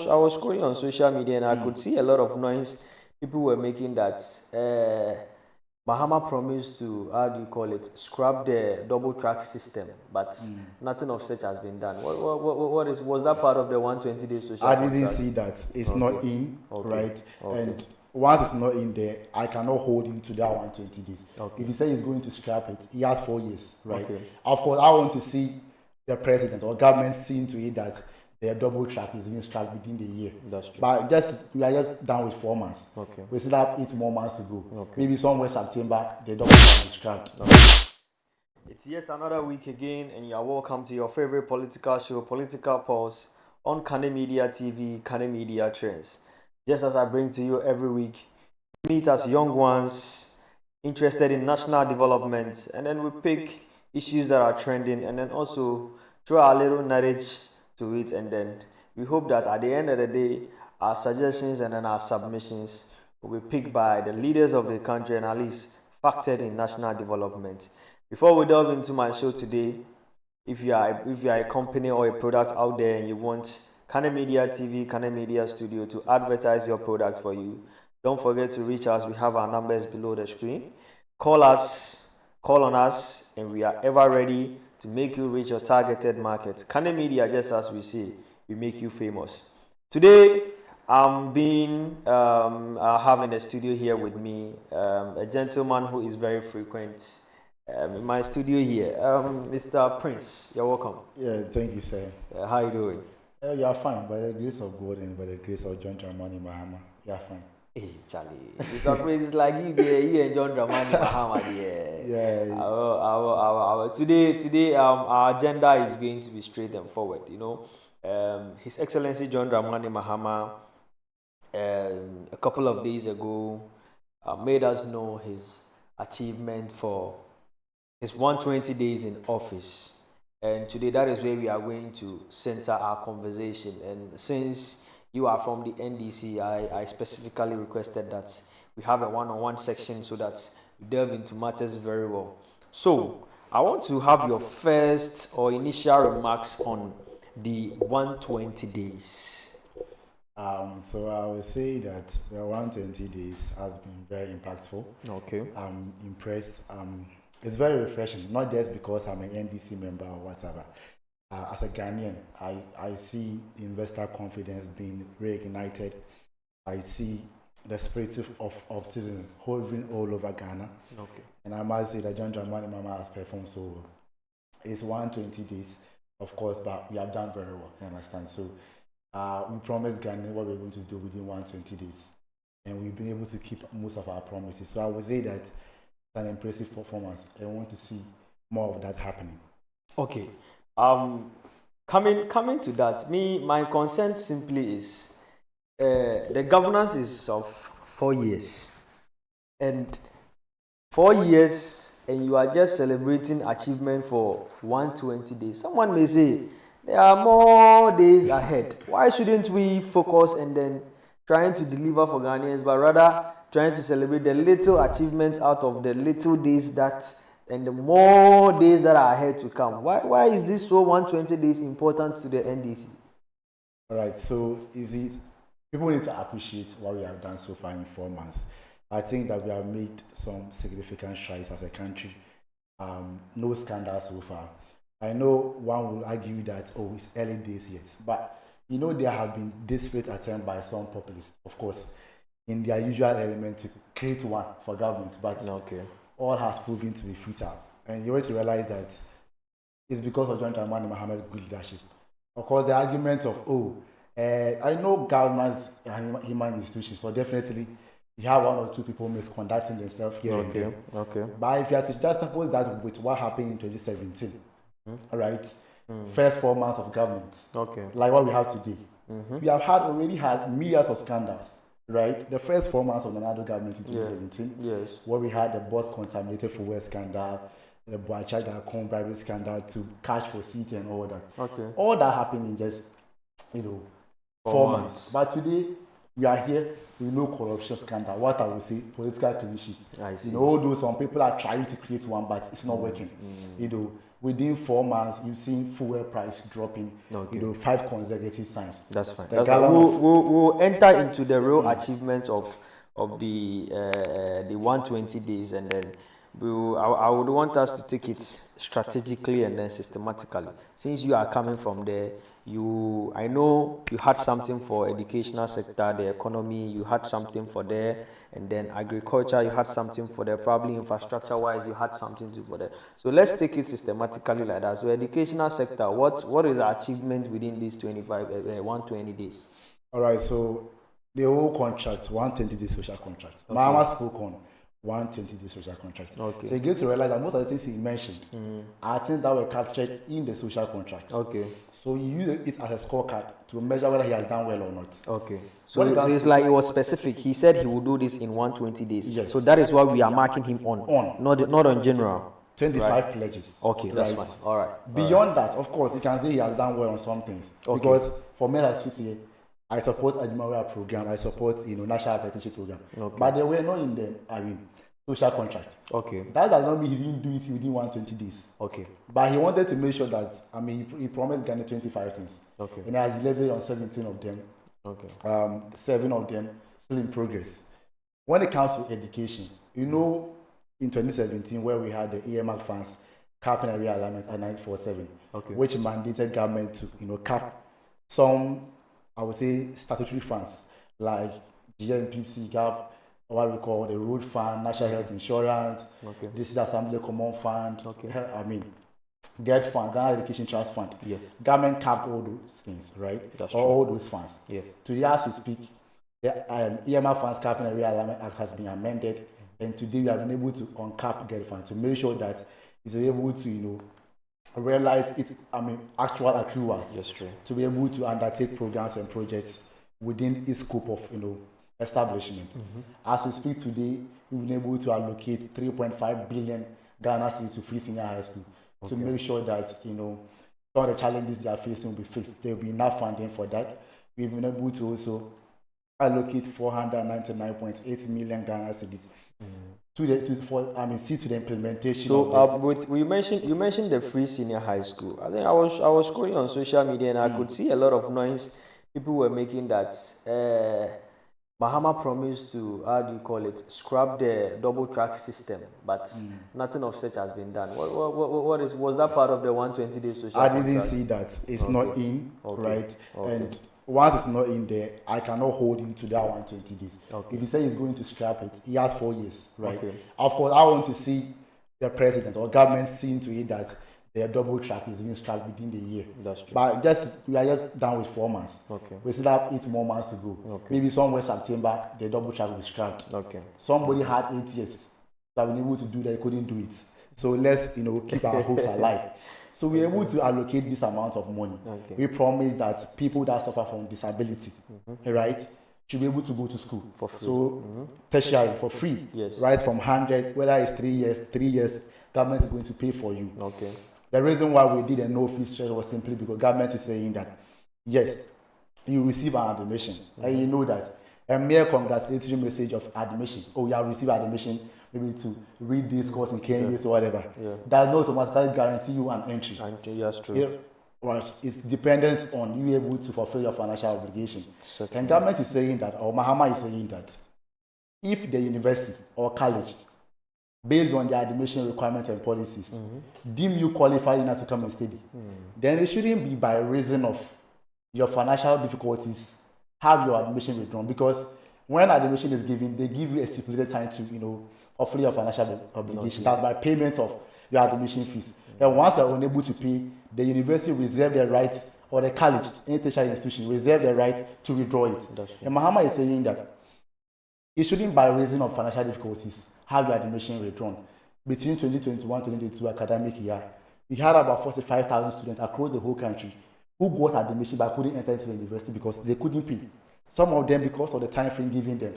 I was scrolling on social media and I could see a lot of noise people were making that Mahama promised to, how do you call it, scrap the double track system, but nothing of such has been done. Was that part of the 120 days social I contract? didn't see that. It's Okay. not in, Okay. right? Okay. And once it's not in there, I cannot hold him to that 120 days. Okay. If he says he's going to scrap it, he has 4 years, right? Okay. Of course, I want to see the president or government seeing to it that the double track is being scrapped within the year. That's true. But we are just done with 4 months. Okay. We still have 8 more months to go. Okay. Maybe somewhere September, the double track is scrapped. Okay. It's yet another week again, and you are welcome to your favorite political show, Political Pulse, on Kane Media TV, Kane Media Trends. Just as I bring to you every week, meet as young ones interested in national development, and then we pick issues that are trending, and then also throw our little knowledge to it, and then we hope that at the end of the day, our suggestions and then our submissions will be picked by the leaders of the country and at least factored in national development. Before we delve into my show today, if you are a company or a product out there and you want Kane Media TV, Kane Media Studio to advertise your product for you, don't forget to reach us. We have our numbers below the screen. Call on us, and we are ever ready to make you reach your targeted market. Kane Media, just as we say, we make you famous. Today, I'm having a studio here with me, a gentleman who is very frequent in my studio here, Mr. Prince. You're welcome. Yeah, thank you, sir. How you doing? You are fine. By the grace of God and by the grace of John Dramani Mahama, you are fine. Hey, Charlie. Mr. Prince is like you there, you and John Dramani Mahama there. Yeah. Today, our agenda is going to be straight and forward. You know, His Excellency John Dramani Mahama, a couple of days ago, made us know his achievement for his 120 days in office. And today, that is where we are going to center our conversation. And since you are from the NDC, I specifically requested that we have a one-on-one section so that we delve into matters very well. So, I want to have your first or initial remarks on the 120 days. So I would say that the 120 days has been very impactful. Okay. I'm impressed. It's very refreshing, not just because I'm an NDC member or whatever. As a Ghanaian, I see investor confidence being reignited. I see the spirit of optimism hovering all over Ghana. Okay. And I must say that John Dramani Mahama has performed so well. It's 120 days, of course, but we have done very well, you understand? So we promised Ghana what we're going to do within 120 days. And we've been able to keep most of our promises. So I would say that it's an impressive performance. I want to see more of that happening. Okay. Coming to that, my concern simply is the governance is of 4 years, and 4 years, and you are just celebrating achievement for 120 days. Someone may say there are more days ahead. Why shouldn't we focus and then trying to deliver for Ghanaians, but rather trying to celebrate the little achievements out of the little days that and the more days that are ahead to come? Why is this so 120 days important to the NDC? All right, so people need to appreciate what we have done so far in 4 months. I think that we have made some significant strides as a country. No scandal so far. I know one will argue that, it's early days yet, but there have been desperate attempts by some populists, of course, in their usual element to create one for government, but all has proven to be futile. And you have to realize that it's because of John Dramani Mahama's good leadership. Of course, the argument of, I know governments and human institutions, so definitely you have 1 or 2 people misconducting themselves here and there. Okay. But if you have to just suppose that with what happened in 2017, all right, first 4 months of government, like what we have today, we have already had millions of scandals. Right, the first 4 months of the Nado government in 2017, where we had the bus contaminated fuel scandal, the Boachada bribery scandal to cash for seat and all that. All that happened in just 4 months. But today we are here with no corruption scandal. What I would say, political clean sheet. Although some people are trying to create one, but it's not working. within 4 months, you've seen fuel price dropping, 5 consecutive times. That's fine. We'll enter into the real achievement of the 120 days, and then I would want us to take it strategically and then systematically. Since you are coming from there, I know you had something for educational sector, the economy, you had something for there, and then agriculture, you had something for there, probably infrastructure wise, you had something to for there. So let's take it systematically like that. So educational sector, what is the achievement within these 120 days? All right, so the whole contract, 120 day social contract. Mahama spoke on 120 day social contract. Okay. So you get to realize that most of the things he mentioned are things that were captured in the social contract. Okay. So you use it as a scorecard to measure whether he has done well or not. Okay. So it's like it was specific. He said he will do this in 120 days. Yes. So that is what we are marking him on. Not on general. 25 pledges. Okay, that's fine. All right. Beyond that, of course, you can say he has done well on some things. Okay. Because for me as Fiti, I support Admiral program, I support national apprenticeship program. Okay. But they were not in the social contract. Okay. That does not mean he didn't do it within 120 days. Okay. But he wanted to make sure that he promised Ghana 25 things. Okay. And he has delivered on 17 of them. Okay. 7 of them still in progress. When it comes to education, in 2017 where we had the EMR funds capping and realignment at 947, which mandated government to cap some, I would say, statutory funds like GNPC, GAP, what we call the road fund, national health insurance, this is Assembly Common Fund, GET fund, Ghana Education Trust Fund. Yeah. Government capped all those things, right? That's true. All those funds. Yeah. Today, as we speak, the EMR funds capping and realignment act has been amended, and today we have been able to uncap GET fund to make sure that it's able to realize its actual accruals. Yes, true. To be able to undertake programs and projects within its scope of establishment. As we speak today, we've been able to allocate 3.5 billion Ghana cedis to free senior high school to make sure that some of the challenges they are facing will be fixed. There will be enough funding for that. We've been able to also allocate 499.8 million Ghana cedis to the implementation. So you mentioned the free senior high school. I think I was scrolling on social media and I could see a lot of noise people were making that Mahama promised to, scrap the double track system, but nothing of such has been done. Was that part of the 120 days social contract? I didn't see that. It's not in, right? And once it's not in there, I cannot hold him to that 120 days. If he says he's going to scrap it, he has 4 years, right? Of course, I want to see the president or government seeing to it that the double track is being scrapped within the year. That's true. But we are just done with 4 months. We still have 8 more months to go. Maybe somewhere September, the double track will be scrapped. Somebody had 8 years to have been able to do that, couldn't do it. So let's keep our hopes alive. So we're able to allocate this amount of money. We promise that people that suffer from disability, right, should be able to go to school for free. So tertiary for free, right, from 100, whether it's 3 years, government is going to pay for you. The reason why we did a no fee structure was simply because government is saying that yes, you receive an admission, and you know that a mere congratulatory message of admission, you have received admission, maybe to read this course in Kane or whatever, does not automatically guarantee you an entry. That's true. It's dependent on you able to fulfill your financial obligation. Certainly. And government is saying that, or Mahama is saying that, if the university or college, based on their admission requirements and policies, deem you qualified enough to come and study, then it shouldn't be by reason of your financial difficulties have your admission withdrawn, because when admission is given, they give you a stipulated time to fulfill your financial obligation. That's by payment of your admission fees. And once you are unable to pay, the university reserve the right, or the college, any tertiary institution, reserve the right to withdraw it. And Mahama is saying that it shouldn't by reason of financial difficulties have your admission withdrawn. Between 2021-2022 academic year, we had about 45,000 students across the whole country who got admission but couldn't enter into the university because they couldn't pay. Some of them because of the time frame given them,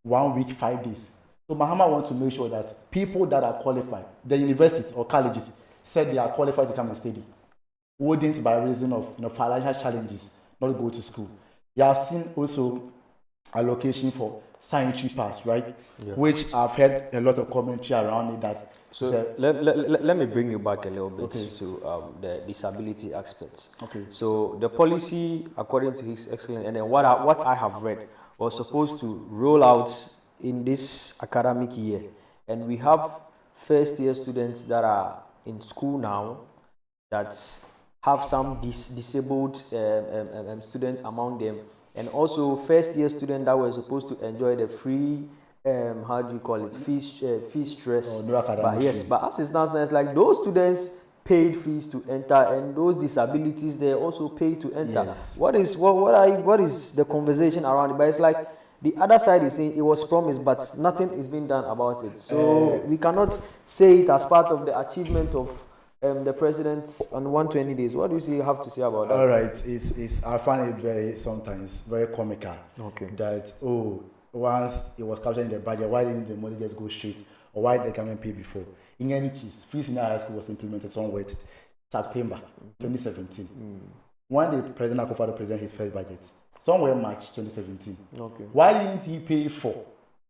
1 week, 5 days. So Mahama wants to make sure that people that are qualified, the universities or colleges said they are qualified to come and study, wouldn't by reason of financial challenges not go to school. You have seen also allocation for sanitary pads, right? Yeah. Which I've heard a lot of commentary around it that. So let me bring you back a little bit Okay. to the disability aspects. Okay. So the policy, according to His Excellency, and then what I have read, was supposed to roll out in this academic year, and we have first year students that are in school now that have some disabled students among them, and also first year students that were supposed to enjoy the free how do you call it, fee stress. No academic But yes, fees. but as it stands now, it's like those students paid fees to enter, and those disabilities they also paid to enter. Yes. What is the conversation around it? But it's like the other side is saying it was promised, but nothing is being done about it. So we cannot say it as part of the achievement of the president on 120 days. What do you have to say about that? All right, it's I find it sometimes very comical. Okay. That once it was captured in the budget, why didn't the money just go straight, or why did the government pay before? In any case, free senior high school was implemented somewhere September 2017. When the president Akufo-Addo presented his first budget, somewhere March 2017. Okay. Why didn't he pay for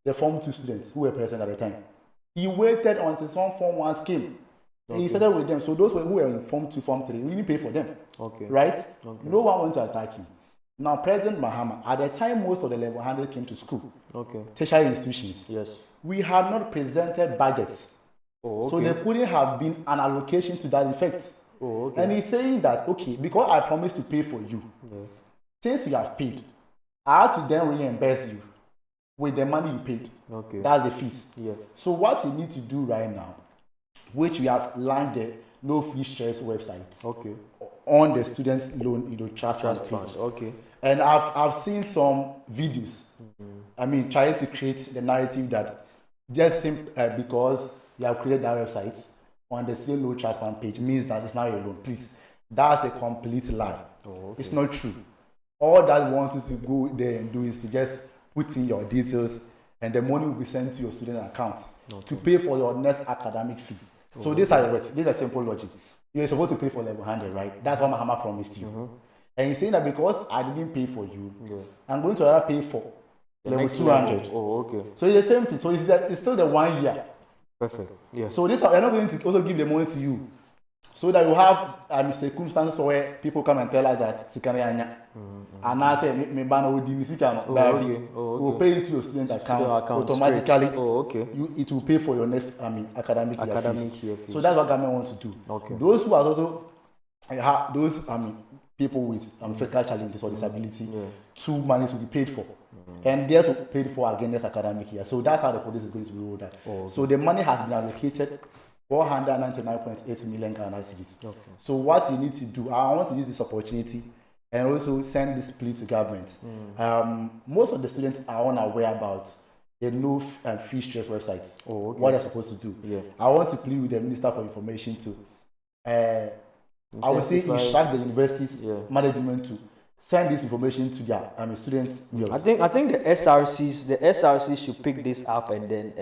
the Form 2 students who were present at the time? He waited until some Form 1s came. And he started with them. So those who were in Form 2, Form 3, we didn't pay for them. Okay. Right? Okay. No one went to attack him. Now, President Mahama, at the time most of the level 100 came to school, Okay. tertiary institutions, Yes. we had not presented budgets. Oh, okay. So there couldn't have been an allocation to that effect. Oh, okay. And he's saying that, okay, because I promised to pay for you, Yeah. since you have paid, I have to then reimburse you with the money you paid. Okay. That's the fees. Yeah. So what you need to do right now, which we have landed no fee stress website Okay. on the students loan trust fund. Okay. And I've seen some videos. I mean, trying to create the narrative that just because you have created that website on the student loan trust fund page means that it's not your loan. Please, that's a complete lie. Oh, okay. It's not true. All that we want you to go there and do is to just put in your details, and the money will be sent to your student account to pay for your next academic fee. So this is how it works. This is a simple logic. You're supposed to pay for level 100, right? That's what Mahama promised you. And he's saying that because I didn't pay for you, I'm going to rather pay for level 200. Oh, okay. So it's the same thing. So it's still the 1 year. Perfect. Yeah. So this they're not going to also give the money to you, so that you have circumstances where people come and tell us that sikana anya, and I say me bana odi mi sika no, okay. we'll pay it to your student account automatically. Straight. Oh, okay. It will pay for your next academic year fees. So that's what government wants to do. Okay. Those who are also those people with physical challenges or disability to manage to be paid for. And theirs will be paid for again this academic year. So that's how the policy is going to be rolled out. Oh, okay. So the money has been allocated 499.8 million Ghana cedis. Okay. So what you need to do, I want to use this opportunity and also send this plea to government. Most of the students are unaware about the no fee stress websites. Oh, okay. What they're supposed to do. Yeah. I want to plead with the Minister for Information to I would say instruct the universities management to send this information to their students. I think the SRCs should pick this up and then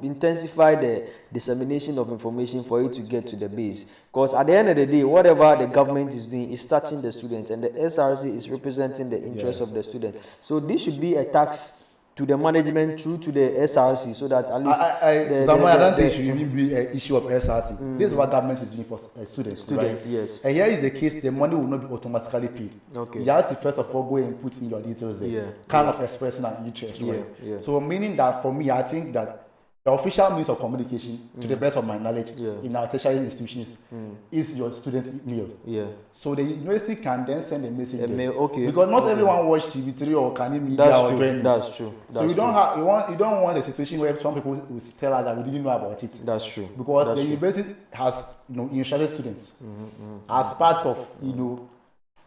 intensify the dissemination of information for it to get to the base. Because at the end of the day, whatever the government is doing is touching the students, and the SRC is representing the interests of the student. So this should be a tax to the management through to the SRC, so that at least I don't think it should even be an issue of SRC. This is what government is doing for students. Right? Yes. And here is the case: the money will not be automatically paid. Okay. You have to first of all go and put in your details there, kind of expressing an interest. Right? Yeah. So meaning that for me, I think that the official means of communication, to the best of my knowledge, in our tertiary institutions, is your student mail. Yeah. So the university can then send a message. Okay. Because not everyone watch TV3 or Kane Media or join. That's true. So you don't want a situation where some people will tell us that we didn't know about it. That's true. Because the university has initiated students as part of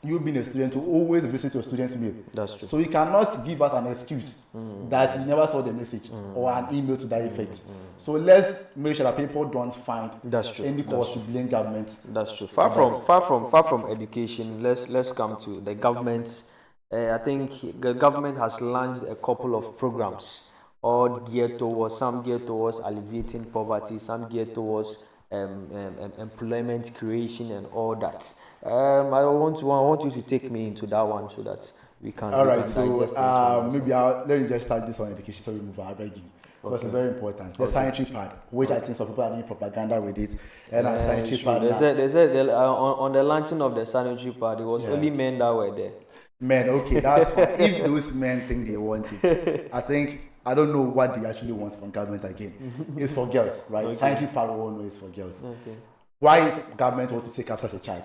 you being a student to always visit your student mail. That's true. So you cannot give us an excuse that you never saw the message or an email to that effect. So let's make sure that people don't find any cause to blame government. That's true. Far from education, let's come to the government. I think the government has launched a couple of programs, all geared towards alleviating poverty, some geared towards employment creation and all that. I want you to take me into that one so that we can. All right, digest so things from maybe let me just start this on education so we move on. I beg you. Because it's very important. The sanitary pad, which I think some people are doing propaganda with it, and a sanitary pad. They said on the launching of the sanitary pad, it was only men that were there. Men, okay, that's fine. If those men think they want it, I don't know what they actually want from government again. It's for girls, right? Okay. Sanitary pad, we all know it's for girls. Okay. Why is government want to take up such a charge?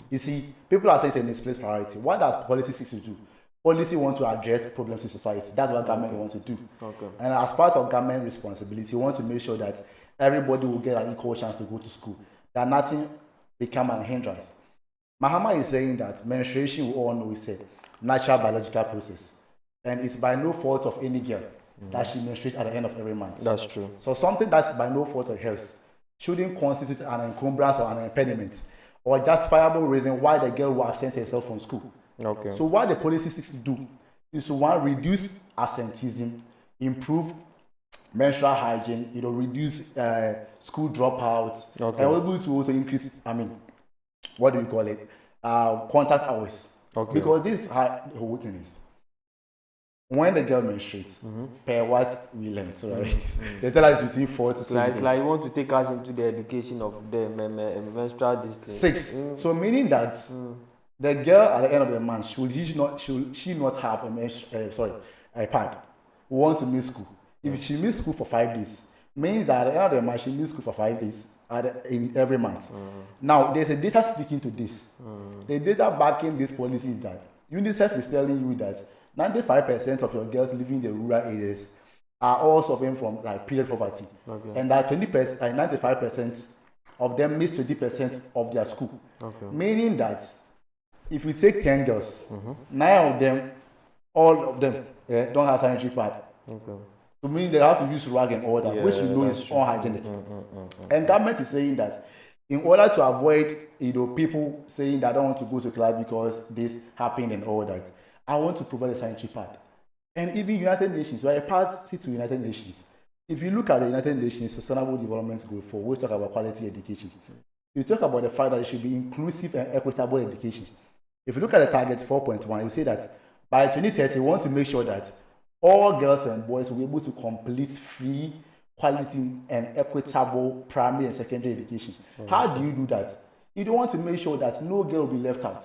You see, people are saying it's a misplaced priority. What does policy seek to do? Policy want to address problems in society. That's what government wants to do. Okay. And as part of government responsibility, you want to make sure that everybody will get an equal chance to go to school, that nothing become an hindrance. Mahama is saying that menstruation, we all know, is a natural biological process. And it's by no fault of any girl that she menstruates at the end of every month. That's true. So something that's by no fault of hers shouldn't constitute an encumbrance or an impediment or justifiable reason why the girl will absent herself from school. Okay. So what the policy seeks to do is to reduce absenteeism, improve menstrual hygiene, reduce school dropouts, and able to also increase, what do you call it? Contact hours. Okay. Because this is how the whole thing is. When the girl menstruates, per what we learn, so they tell us between 4 to 6 days. It's like you want to take us into the education of the menstrual distance. 6. So meaning that the girl at the end of the month should she not have a pad? We want to miss school. If she miss school for 5 days, means that at the end of the month she miss school for 5 days in every month. Now there's a data speaking to this. The data backing this policy is that UNICEF is telling you that 95% of your girls living in the rural areas are all suffering from period poverty, and that 20%, 95% of them miss 20% of their school. Meaning that if we take 10 girls, 9 of them, all of them don't have sanitary pad. So meaning they have to use rag and all that, which is unhygienic. And government is saying that in order to avoid people saying that I don't want to go to class because this happened and all that, I want to provide a sanitary pad. And even United Nations, we are a party to United Nations. If you look at the United Nations Sustainable Development Goal 4, we talk about quality education. You talk about the fact that it should be inclusive and equitable education. If you look at the target 4.1, you say that by 2030, we want to make sure that all girls and boys will be able to complete free, quality, and equitable primary and secondary education. How do you do that? You don't want to make sure that no girl will be left out.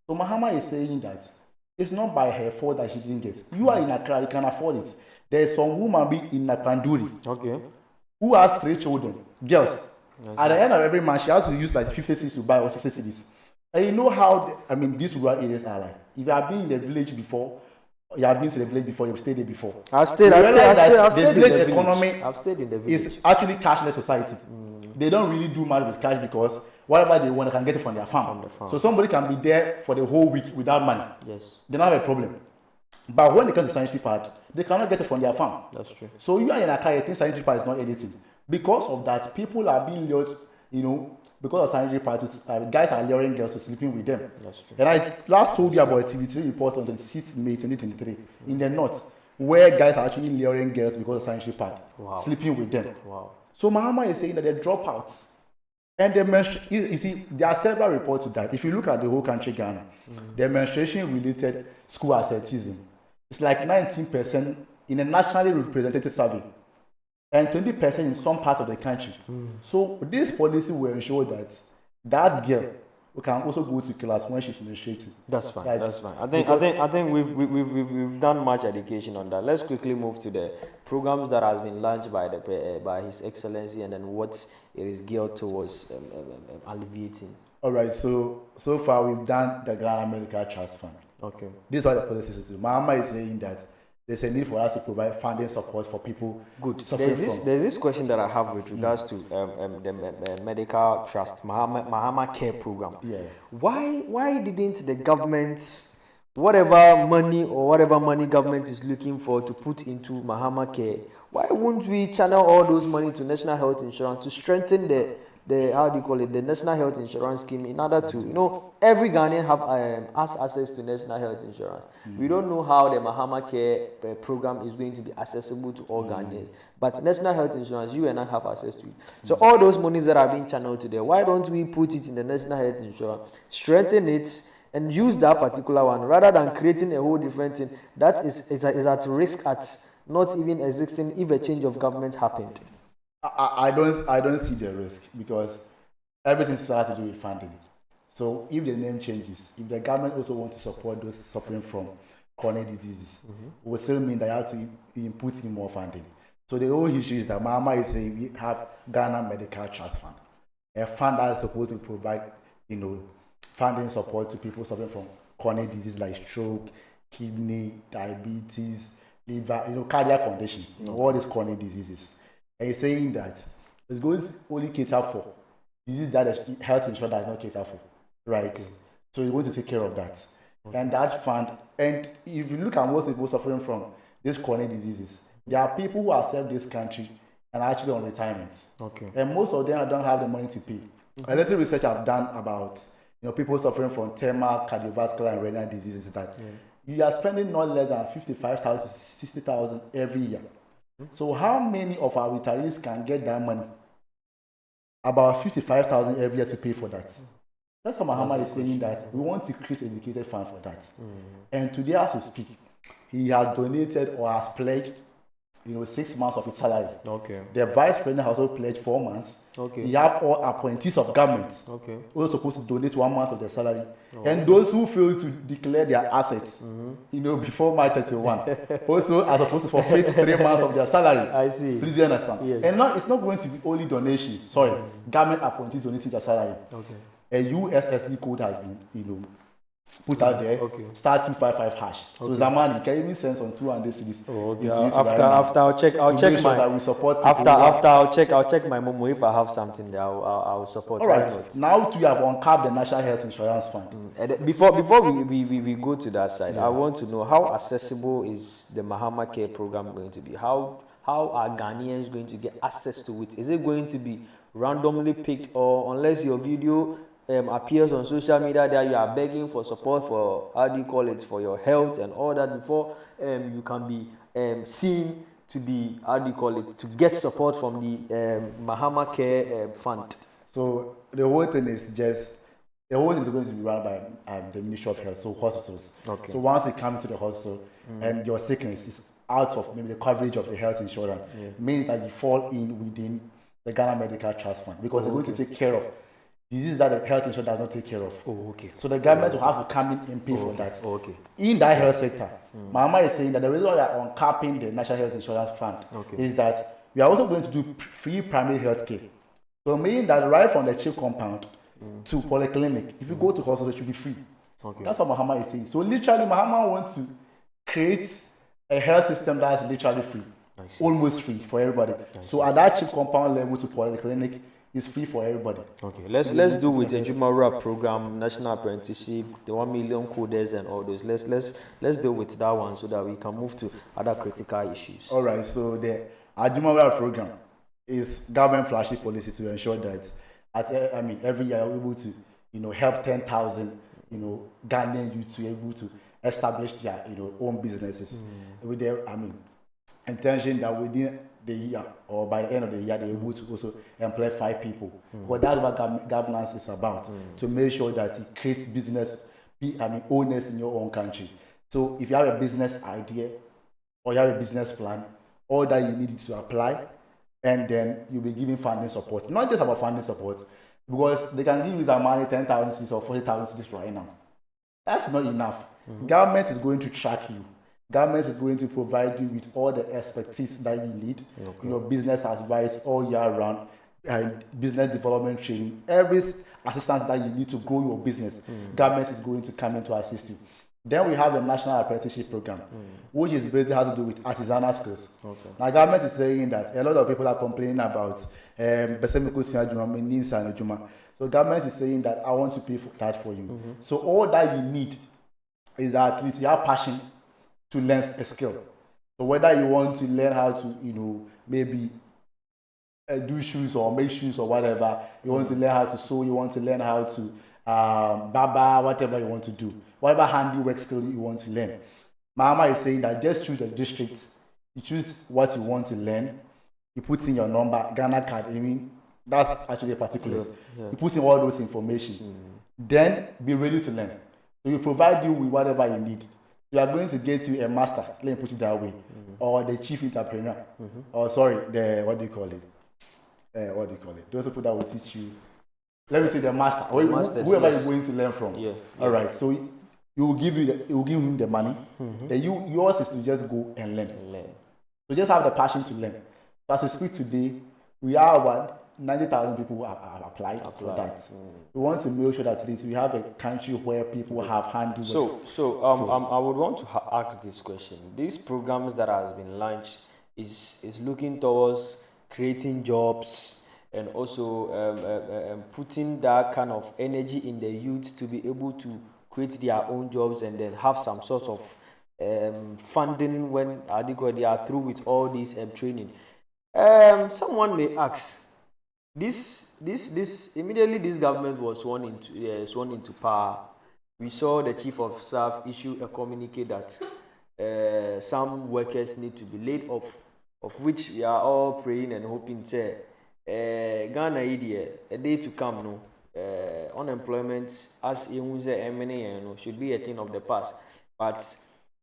So Mahama is saying that it's not by her fault that she didn't get. You are in Accra, you can afford it. There's some woman in Napanduri who has 3 children, girls. At the end of every month, she has to use 50 cedis to buy or 60 cedis. And you know how these rural areas are like. If you have been in the village before, you've stayed there before. I've stayed in the village. It's actually cashless society. They don't really do much with cash because whatever they want, they can get it from their farm. So somebody can be there for the whole week without money. Yes. They don't have a problem. But when it comes to sanitary pad, they cannot get it from their farm. That's true. So you are in Accra, you think sanitary pad is not anything. Because of that, people are being lured, because of sanitary pads, guys are luring girls to sleeping with them. That's true. And I last told you about a TV3 report on the 6th May 2023 in the north, where guys are actually luring girls because of sanitary pad, sleeping with them. Wow. So Mahama is saying that they drop out. And you see, there are several reports to that. If you look at the whole country, Ghana, the menstruation-related school absenteeism, it's like 19% in a nationally representative survey, and 20% in some parts of the country. So this policy will ensure that that girl can also go to class when she's menstruating. That's fine. That's fine. I think we've done much education on that. Let's quickly move to the programs that has been launched by His Excellency, and then what it is geared towards alleviating. All right. So far we've done the Ghana Medical Trust Fund. Okay. This is what the policy is to do. Mahama is saying that there's a need for us to provide funding support for people. Good. There's this question that I have with regards to the medical trust, Mahama Care Program. Yeah. Why didn't the government, whatever money government is looking for to put into Mahama Care, why wouldn't we channel all those money to National Health Insurance to strengthen the the national health insurance scheme in order to, every Ghanaian has access to national health insurance. We don't know how the Mahama Care program is going to be accessible to all Ghanaians, but national health insurance, you and I have access to it. So all those monies that are being channeled to there, why don't we put it in the national health insurance, strengthen it, and use that particular one rather than creating a whole different thing that is at risk at not even existing if a change of government happened? I don't see the risk because everything starts to do with funding. So if the name changes, if the government also wants to support those suffering from chronic diseases, it will still mean that you have to input in more funding. So the whole issue is that Mahama is saying we have Ghana Medical Trust Fund, a fund that is supposed to provide, funding support to people suffering from chronic diseases like stroke, kidney, diabetes, liver, cardiac conditions, all these chronic diseases. And he's saying that it's going to only cater for diseases that the health insurance does not cater for, right? Okay. So he's going to take care of that. Okay. And that fund, and if you look at most people suffering from these chronic diseases, there are people who have served this country and are actually on retirement. Okay. And most of them don't have the money to pay. A little research I've done about people suffering from thermal, cardiovascular, and renal diseases that you are spending not less than 55,000 to 60,000 every year. So how many of our retirees can get that money? About 55,000 every year to pay for that. That's what Mahama is saying, that we want to create a dedicated fund for that. And today, as we speak, he has donated or has pledged 6 months of his salary. Okay. The vice president has also pledged 4 months. Okay. You have all appointees of government. Okay. Who are supposed to donate 1 month of their salary. Oh. And those who fail to declare their assets, before March 31, also are supposed to forfeit 3 months of their salary. I see. Please you understand. Yes. And it's not going to be only donations. Sorry, government appointees donating their salary. Okay. A USSD code has been, put out there, star 255 hash. Okay. So Zamani can even send some 200 CDs. Oh, okay. After I'll check my. That we support after I'll check my Momo. If I have something there, I'll support. All right. Now we have uncapped the National Health Insurance Fund. Before we go to that side, I want to know how accessible is the Mahama Care program going to be? How are Ghanaians going to get access to it? Is it going to be randomly picked, or unless your video appears on social media that you are begging for support for for your health and all that before you can be seen to be to get support from the Mahama Care fund? So the whole thing is going to be run by the Ministry of Health, so hospitals. Okay. So once you come to the hospital and your sickness is out of maybe the coverage of the health insurance, means that you fall in within the Ghana Medical Trust Fund, because they're going to take care of diseases that the health insurance does not take care of. Oh, okay. So the government will have to come in and pay for that. Oh, okay. In that health sector, Mahama is saying that the reason why we are uncapping the National Health Insurance Fund is that we are also going to do free primary health care. So meaning that right from the chief compound to polyclinic, if you go to hospital, it should be free. Okay. That's what Mahama is saying. So literally, Mahama wants to create a health system that's literally free, almost free for everybody. So at that chief compound level to polyclinic, it's free for everybody. Okay, let's do with the Jumara program, national apprenticeship, the 1 million coders and all those. Let's deal with that one so that we can move to other critical issues. All right. So the Jumara program is government flagship policy to ensure that every year we're able to help 10,000 Ghanaian youth to be able to establish their own businesses with their intention that within the year or by the end of the year they're able to also employ 5 people. But that's what governance is about, to make sure that it creates business owners in your own country. So if you have a business idea or you have a business plan, all that you need to apply, and then you'll be giving funding support. Not just about funding support, because they can give you the money 10,000 cedis or 40,000 cedis right now. That's not enough. Government is going to track you. Government is going to provide you with all the expertise that you need, business advice all year round, business development training, every assistance that you need to grow your business. Government is going to come in to assist you. Then we have the National Apprenticeship Program, which is basically has to do with artisanal skills. Okay. Now, government is saying that a lot of people are complaining about so government is saying that I want to pay for that for you. So all that you need is that at least you have passion to learn a skill. So whether you want to learn how to, maybe do shoes or make shoes or whatever. You want to learn how to sew. You want to learn how to barber, whatever you want to do, whatever handiwork skill you want to learn. Mahama is saying that just choose the district. You choose what you want to learn. You put in your number, Ghana card. I mean, that's actually a particulars. Yeah. You put in all those information. Then be ready to learn. So you provide you with whatever you need. You are going to get you a master. Let me put it that way, or the chief entrepreneur, or sorry, the what do you call it? What do you call it? Those people that will teach you. Let me say the master, or whoever you're going to learn from. Yeah. All right. So you will give him the money. Then yours is to just go and learn. So just have the passion to learn. So as we speak today, we are about 90,000 people who have applied for that. We want to make sure that at least we have a country where people have handiwork. So I would want to ask this question. These programs that has been launched is looking towards creating jobs and also putting that kind of energy in the youth to be able to create their own jobs and then have some sort of funding when they are through with all this training. Someone may ask, this immediately this government was sworn into power. We saw the chief of staff issue a communique that some workers need to be laid off, of which we are all praying and hoping to Ghana a day to come. No, unemployment as should be a thing of the past. But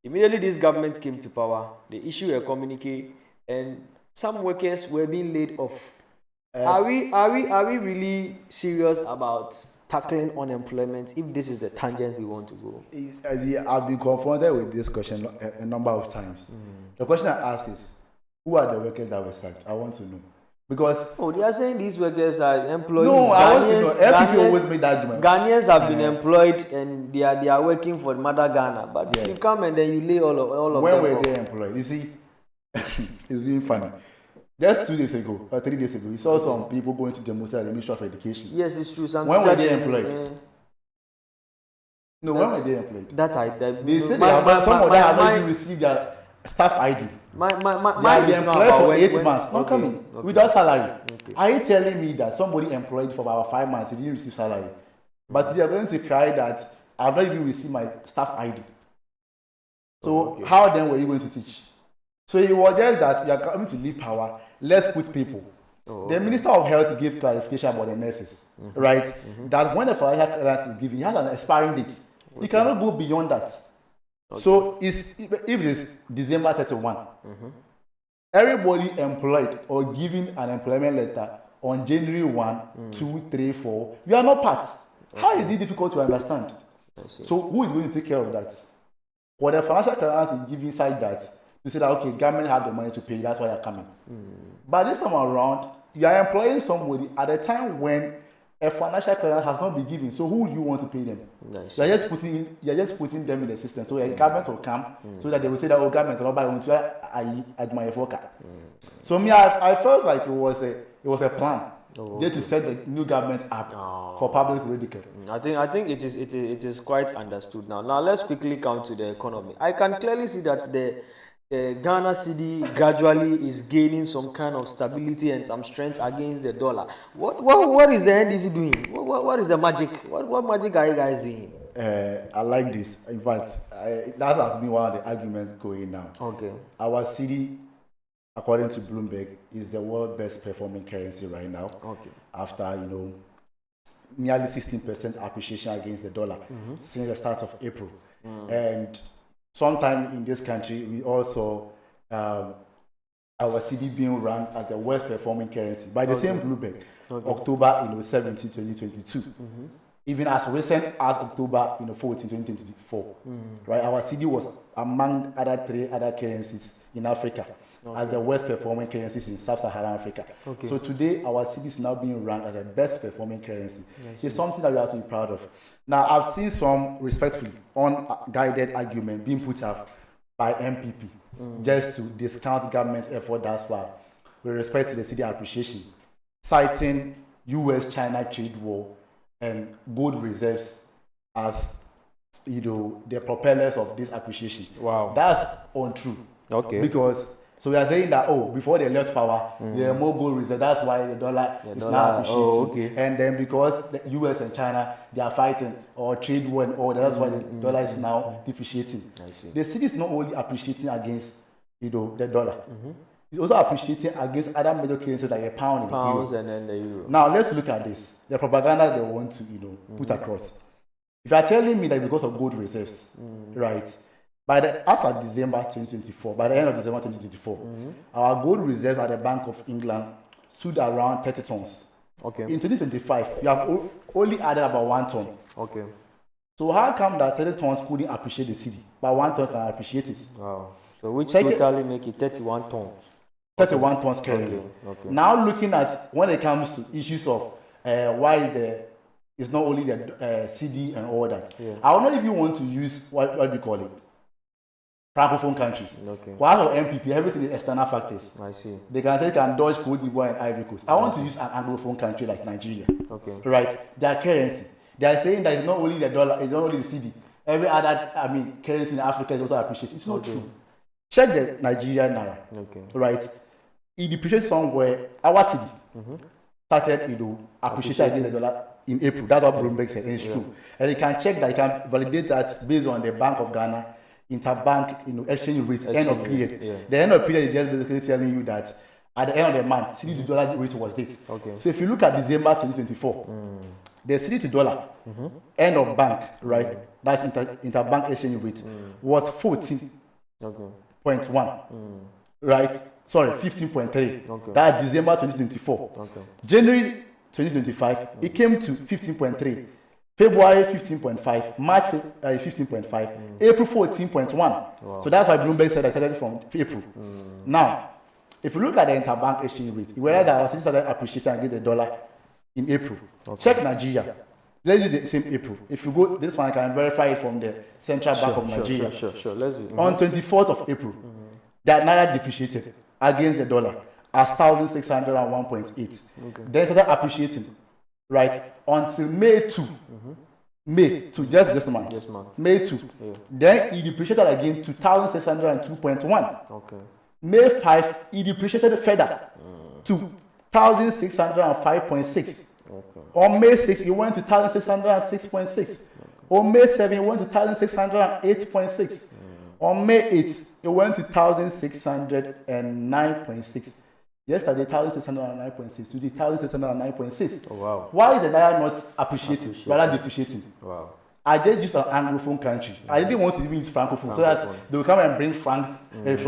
immediately this government came to power, they issued a communique and some workers were being laid off. Are we really serious about tackling unemployment if this is the tangent we want to go? I've been confronted with this question a number of times. The question I ask is, who are the workers that were sacked? I want to know. Because they are saying these workers are employees. No, I want to know. FPP always make that argument. Ghanaians have been employed and they are working for Mother Ghana. But you come and then you lay all of them. When were they employed? You see, it's being funny. Just 2 days ago or 3 days ago, we saw some people going to demonstrate at the Ministry of Education. Yes, it's true. When were they employed? No, when were they employed? They said some of them have not even received their staff ID. My they are employed for 8 months, not coming without salary. Okay. Are you telling me that somebody employed for about 5 months, he didn't receive salary? But they are going to cry that I've not even received my staff ID. So how then were you going to teach? So it was just that you are coming to leave power. Let's put people. The Minister of Health gave clarification about the nurses, right? That when the financial clearance is given, it has an expiring date. You cannot go beyond that. So if it is December 31, everybody employed or given an employment letter on January 1, 2, 3, 4, you are not part. How is it difficult to understand? So who is going to take care of that? For the financial clearance is given inside that, you say that, okay, government have the money to pay, that's why you're coming. But this time around, you are employing somebody at a time when a financial clearance has not been given. So who do you want to pay them? Nice. You're just putting them in the system. So the government will come so that they will say that, oh, government will buy at my forecast. So me, I felt like it was a plan. Just to set the new government up for public ridicule. I think it is quite understood now. Now let's quickly come to the economy. I can clearly see that the Ghana cedi gradually is gaining some kind of stability and some strength against the dollar. What is the NDC doing? What is the magic? What magic are you guys doing? I like this. In fact, that has been one of the arguments going now. Okay. Our cedi, according to Bloomberg, is the world's best performing currency right now. Okay. After nearly 16% appreciation against the dollar since the start of April, and sometime in this country, we also our cedi being ranked as the worst performing currency by the same Bloomberg, October 17, 2022. Even as recent as October 14, 2024. Right, our cedi was among three other currencies in Africa as the worst performing currencies in Sub-Saharan Africa. So today, our cedi is now being ranked as the best performing currency. It's something that we have to be proud of. Now, I've seen some respectfully unguided argument being put up by MPP just to discount government effort thus far with respect to the cedi appreciation, citing US-China trade war and gold reserves as the propellers of this appreciation. Wow, that's untrue. Okay. Because So we are saying that before they left power, there are more gold reserves. That's why the dollar is now appreciating. Okay. And then because the US and China they are fighting or trade war and all, that's why the dollar is now depreciating. I see. The city is not only appreciating against the dollar. It's also appreciating against other major currencies like the pound and the euro. And then the euro. Now let's look at this. The propaganda they want to put across. If you are telling me that because of gold reserves, right? As of December 2024, by the end of December 2024, our gold reserves at the Bank of England stood around 30 tons. Okay. In 2025, we have only added about 1 ton. Okay. So how come that 30 tons couldn't appreciate the city, but 1 ton can appreciate it? Wow. So which totally make it 31 tons. 31 tons currently. Okay. Now looking at when it comes to issues of why it's not only the CD and all that. Yeah. I don't know if you want to use what do you call it? Francophone countries. Okay. For us of MPP, everything is external factors. I see. They can say they can dodge Cote d'Ivoire and Ivory Coast. I want to use an Anglophone country like Nigeria. Okay. Right? Their currency. They are saying that it's not only the dollar, it's not only the CD. Every other, currency in Africa is also appreciated. It's not true. Check the Nigerian naira. Okay. Right? It depreciates somewhere. Our city started, appreciating against the dollar in April. That's what Bloomberg said. It's true. And you can check that, you can validate that based on the Bank of Ghana interbank exchange rate, end of period. Yeah. The end of period is just basically telling you that at the end of the month, CD to dollar rate was this. Okay. So if you look at December 2024, the CD to dollar end of bank, right? That's interbank exchange rate was 14.1, right? Sorry, 15.3. Okay. That's December 2024. Okay. January 2025, it came to 15.3. February 15.5, March 15.5, April 14.1. Wow. So that's why Bloomberg said I started from April. Now, if you look at the interbank exchange rate, we realize that our city started appreciating against the dollar in April. Okay. Check Nigeria. Let's use the same April. If you go, this one I can verify it from the Central Bank of Nigeria. Sure. Let's do. On 24th of April, that naira depreciated against the dollar as 1,601.8. Okay. Then started appreciating. Right until May 2, May 2, just this month. May 2. Yeah. Then it depreciated again to 1,602.1. Okay. May 5, it depreciated further to 1,605.6. Okay. On May 6, it went to 1,606.6. Okay. On May 7, it went to 1,608.6. On May 8, it went to 1,609.6. Yesterday, 1,609.6. Today, 1,609.6. Oh, wow. Why is the naira not appreciating, rather depreciating? Wow. I just used an Anglophone country. I didn't want to even use Francophone so that they will come and bring France in here.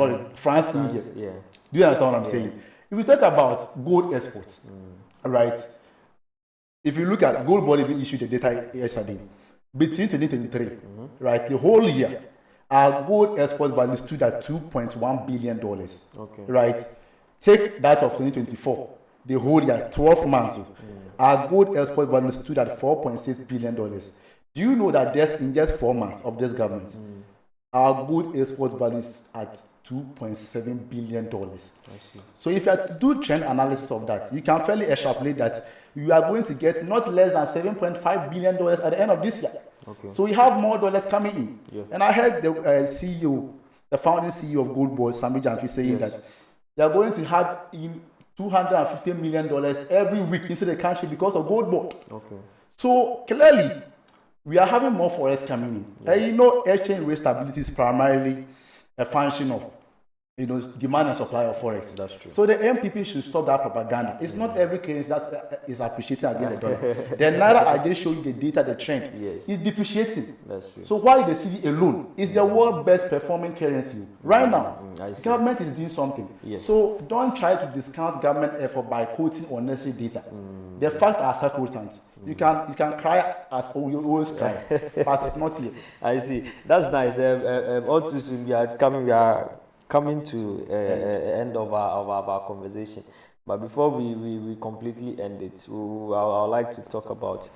Yeah. Do you understand what I'm saying? If we talk about gold exports, right? If you look at Gold Board, even issued the data yesterday. Between 2023, right, the whole year, our gold export value stood at $2.1 billion. Okay. Right? Take that of 2024, the whole year, 12 months. Our gold export value stood at $4.6 billion. Do you know that in just 4 months of this government, our gold export value is at $2.7 billion. I see. So if you have to do trend analysis of that, you can fairly extrapolate that you are going to get not less than $7.5 billion at the end of this year. Okay. So we have more dollars coming in. Yeah. And I heard the CEO, the founding CEO of Gold Board, Sami Jamfi, saying that they are going to have in $250 million every week into the country because of Gold Board. Okay. So clearly, we are having more forex coming in. Yeah. Exchange rate stability is primarily a function of demand and supply of forex. That's true. So the MPP should stop that propaganda. It's not every currency that is appreciating against the dollar. The naira, I just showed you the data, the trend. Yes. It's depreciating. That's true. So why the CD alone is the world best performing currency right now? Government is doing something. Yes. So don't try to discount government effort by quoting unnecessary data. The facts are sacrosanct. You can cry as you always cry, but it's not here. I see. That's nice. All too soon we are coming to end of our conversation. But before we completely end it, I would like to talk about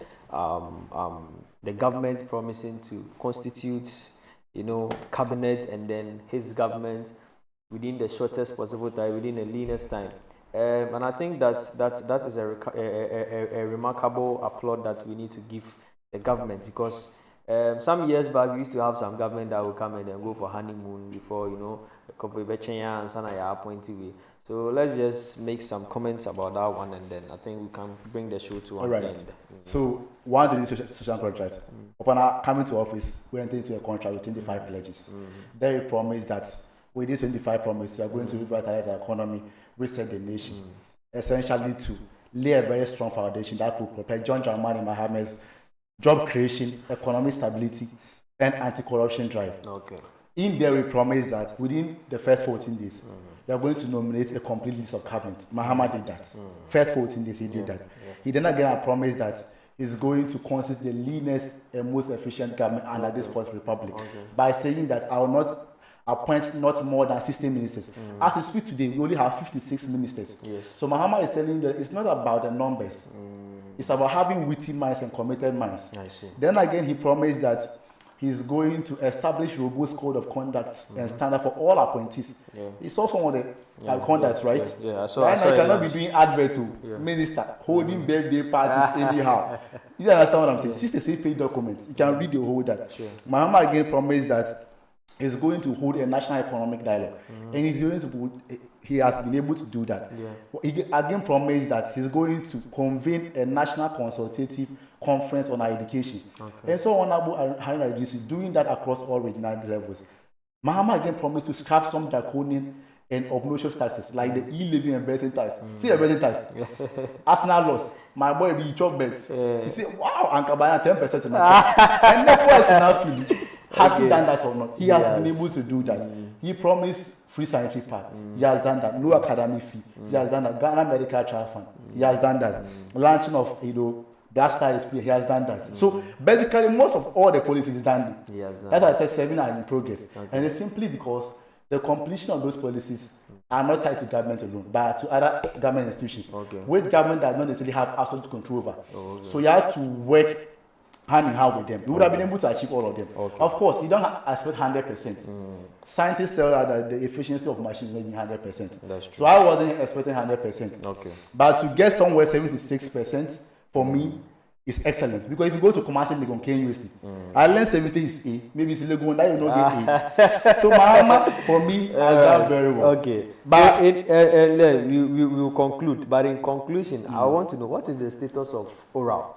the government promising to constitute, cabinet, and then his government within the shortest possible time, within the leanest time. And I think that is a remarkable applaud that we need to give the government, because Some years back, we used to have some government that would come and then go for honeymoon before, a couple of and some appointee. So let's just make some comments about that one, and then I think we can bring the show to an end. So one thing is social contract. Upon our coming to office, we entered into a contract with 25 pledges. They promised that with these 25 promises, we are going to revitalize our economy, reset the nation, essentially to lay a very strong foundation that could prepare John Dramani Mahama's job creation, economic stability, and anti-corruption drive. Okay. In there, we promised that within the first 14 days, we are going to nominate a complete list of cabinet. Mahama did that. First 14 days, he did that. He then again promised that he's going to constitute the leanest and most efficient government under this Fourth Republic by saying that I will not appoint not more than 60 ministers. As we speak today, we only have 56 ministers. Yes. So Mahama is telling you that it's not about the numbers. It's about having witty minds and committed minds. I see. Then again, he promised that he's going to establish robust code of conduct and standard for all appointees. It's also one of the conducts, right? Yeah. I saw cannot be doing advert to minister holding birthday parties anyhow. You understand what I'm saying? 66-page documents. You can read the whole that. Sure. Mahama again promised that he's going to hold a national economic dialogue, and he's going to. He has been able to do that. He again promised that he's going to convene a national consultative conference on our education. And so Honorable Haruna Idris is doing that across all regional levels. Mahama again promised to scrap some draconian and obnoxious taxes like the e-levy and betting tax. See the betting tax? Arsenal loss. My boy be chop bets. You say, wow, and Kabana 10% in the and that was enough feeling. Has he done that or not? He has been able to do that. He promised free sanitary pad. He has done that. Low academic fee. He has done that. Ghana Medical Trust Fund. He has done that. Launching of Black Star Experience. He has done that. So basically, most of all the policies is done. That's why I said 7 are in progress, and it's simply because the completion of those policies are not tied to government alone, but to other government institutions, which government does not necessarily have absolute control over. So you have to work hand in hand with them. You would have been able to achieve all of them. Of course, you don't expect 100%. Scientists tell us that the efficiency of machines is not 100%. That's true. So I wasn't expecting 100%. But to get somewhere 76% for me is excellent. Because if you go to commercial Legon Kane University, I learned 70 is A, maybe it's Legon that you know get A. So Mahama, for me, I done very well. But so we will conclude. But in conclusion, I want to know what is the status of oral.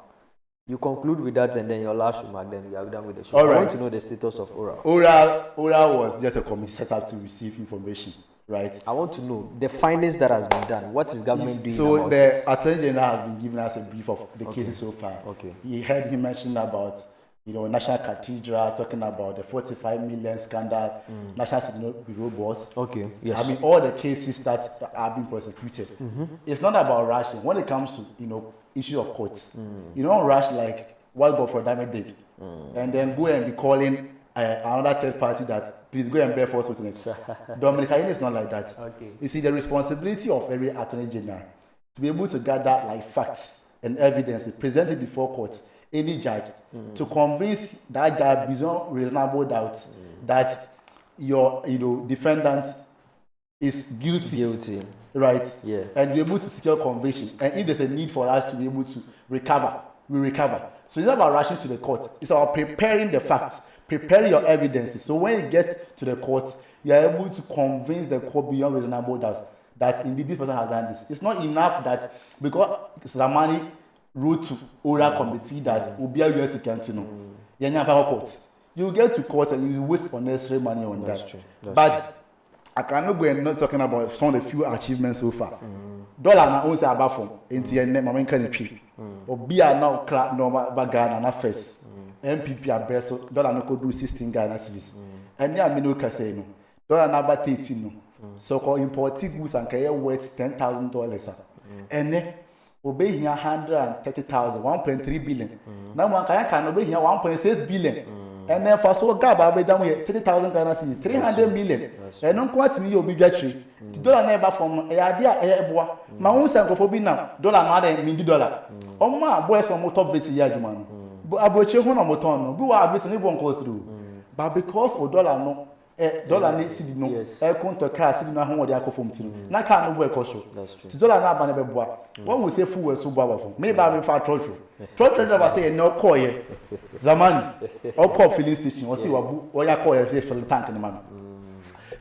You conclude with that, and then your last remark, then we are done with the show. I want to know the status of oral. Oral was just a committee set up to receive information, right? I want to know the findings that has been done. What is government doing so about the it? Attorney General has been giving us a brief of the cases so far. He heard him mention about National Cathedral, talking about the 45 million scandal, National Signal Bureau boss. Yes. I mean, all the cases that are being prosecuted. It's not about rushing. When it comes to, issue of courts, you don't rush like what Godfrey Dame did, and then go and be calling another third party that please go and bear false witness. Dominica is not like that. You see, the responsibility of every attorney general to be able to gather like facts and evidence, present it before court, any judge, to convince that judge beyond reasonable doubt that your defendant is guilty. Right? And be able to secure conviction. And if there's a need for us to be able to recover, we recover. So it's not about rushing to the court. It's about preparing the facts, preparing your evidences. So when you get to the court, you are able to convince the court beyond reasonable doubt that indeed this person has done this. It's not enough that because Zamani wrote to oral committee that Ubia US Cantino, court. You get to court and you waste unnecessary money on that. True. But I cannot go and not talking about some of the few achievements so far. Dollar na only about from NTN Mama can tree. Or be a now crack normal bagana na first. MPP abreso dollar no could do 16 Ghana cedis. And yeah, me no casino. Dollar number 13 no. So called imported goods and carry worth $10,000. And then obey here 130,000, 1.3 billion. Now one can obey here 1.6 billion. And then for so gab I done with 30,000 Ghana cedis, 300 million. And non quite me you be battery. The dollar never from a idea a boy. My own sankophobia now, dollar not a mindy dollar. Oh my boys on motor bit yajuman. But I brought you one on motor, no, go out with any one goes through. But because of dollar no dollar ne cedi no konto car cedi no ahon de akofom ti na car no boy koso That's true. ti dollar na aba na beboa when we say fuel so boa bafo me ba me fa trotro ba say no call ye zamani o call filling station o say wabu o ya call ye fill tank ni man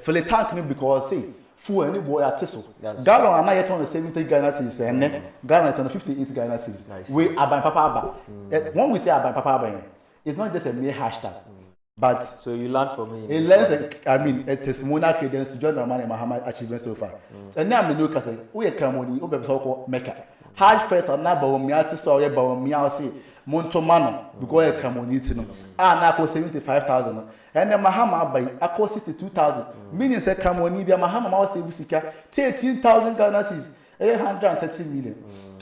fill tank ni because say fuel ni boy atiso gallon ana yet on 70 Ghana cedis enne Ghana on 58 Ghana cedis we aban papa aba when we say aban papa aba it's not just a mere hashtag. But so you learned from me. It learns, a testimonial credence to John Rahman and Mahama achievement so far. And now I know because we are coming, we are so Mecca. Hard first and now, but we are to sorry, but we are say Montomano because I come on it. Ah, now 75,000. And then Mahama by I cost 62,000. Meaning say come on, Nibia Mahama was say we seek 13,000 Ghana cedis, 830 million.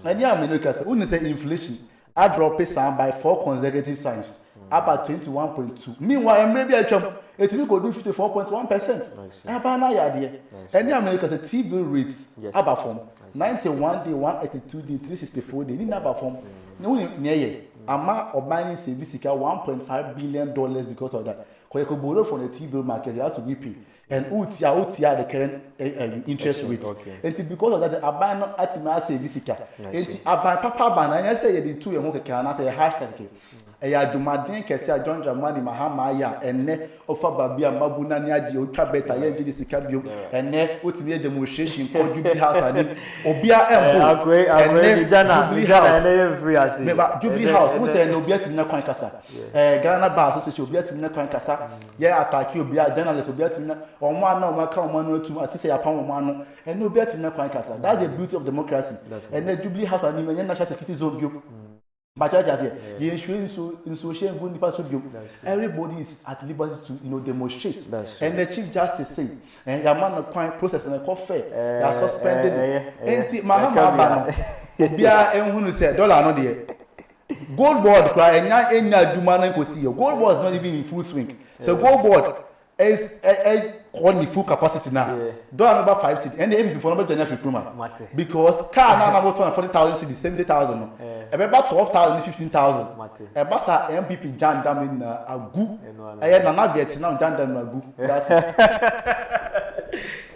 And now I know because we say inflation. I drop it by 4 consecutive times. About 21.2. Meanwhile, I'm maybe it will go do 54.1%. About now, idea. And the Americans a T-bill rates about from 91 day, 182 day, 364 day. Need about from no near amount of mining savings $1.5 billion because of that. Because you could borrow from the T-bill market, you have to repay. And OTR the current interest rate. And because of that, I buy not at my savings. And I buy Papa Ban. I say the two and can I say hashtag. Eya dumaden kese a John Dramani Mahama ya enne ofa babia mabuna ni agi otwa beta ye ngidi sika biom enne otimi demonstration for Jubilee House ani obia embo enne Jubilee House enne free as me ba Jubilee House mo say no obia timi na kwan kasa Ghana Bar Association obia timi na kwan kasa ye attack obia journalist obia timi na omo ana omo ka omo no tum asise ya pam omo ano enne obia timi na kwan kasa. That's the beauty of democracy. Enne Jubilee House ani me national security zone biom. But I just say, the insurance in social good everybody is at liberty to demonstrate. And the Chief Justice said, and the man of crime process and the court fair, they are suspended. And Mahama Bia and who said, dollar no there. Gold board cry and now any Dumana go see you. Gold board is not even in full swing. So gold board is calling full capacity now. Dollar number 5 cities and the aim before number 20 because car now about 240,000 cities, 70,000. About 12,000, 15,000. About MPP Jan Dam in Agu. I had an Vietnam Jan Dam Agu.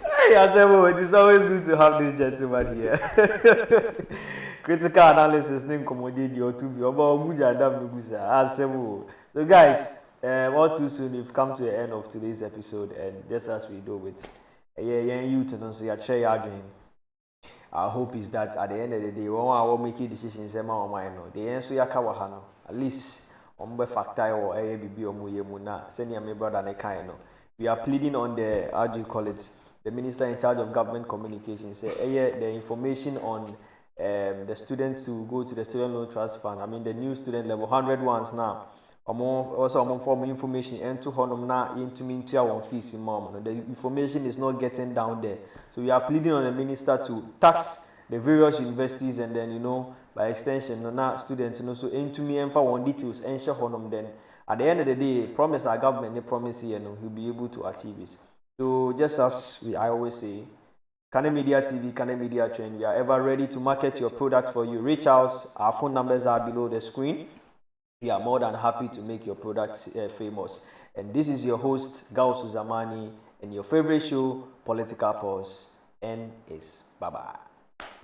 Hey, Asemo, it is always good to have this gentleman here. Critical analysis, name commodity or to be about Muja Dam Nugusa. Asemo. So, guys, all too soon, we've come to the end of today's episode, and just as we do with you to so you share your dream. Our hope is that at the end of the day, when we will make decisions, the answer yakawahano at least factor or ABB or Muyemuna, send your brother Nekaino. We are pleading on the, how do you call it, the minister in charge of government communications, say the information on the students to go to the student loan trust fund. I mean the new student level 100 ones now. Also form information and to honor now into our fees in mom. The information is not getting down there. So we are pleading on the minister to tax the various universities and then by extension now students so into me and for one details and share honor then at the end of the day promise our government they promise here he'll be able to achieve it. So just as I always say, Kane Media TV, Kane Media Trend, we are ever ready to market your product for you. Reach out, our phone numbers are below the screen. We are more than happy to make your products famous. And this is your host, Gausu Zamani, and your favorite show, Political Pulse, and is bye-bye.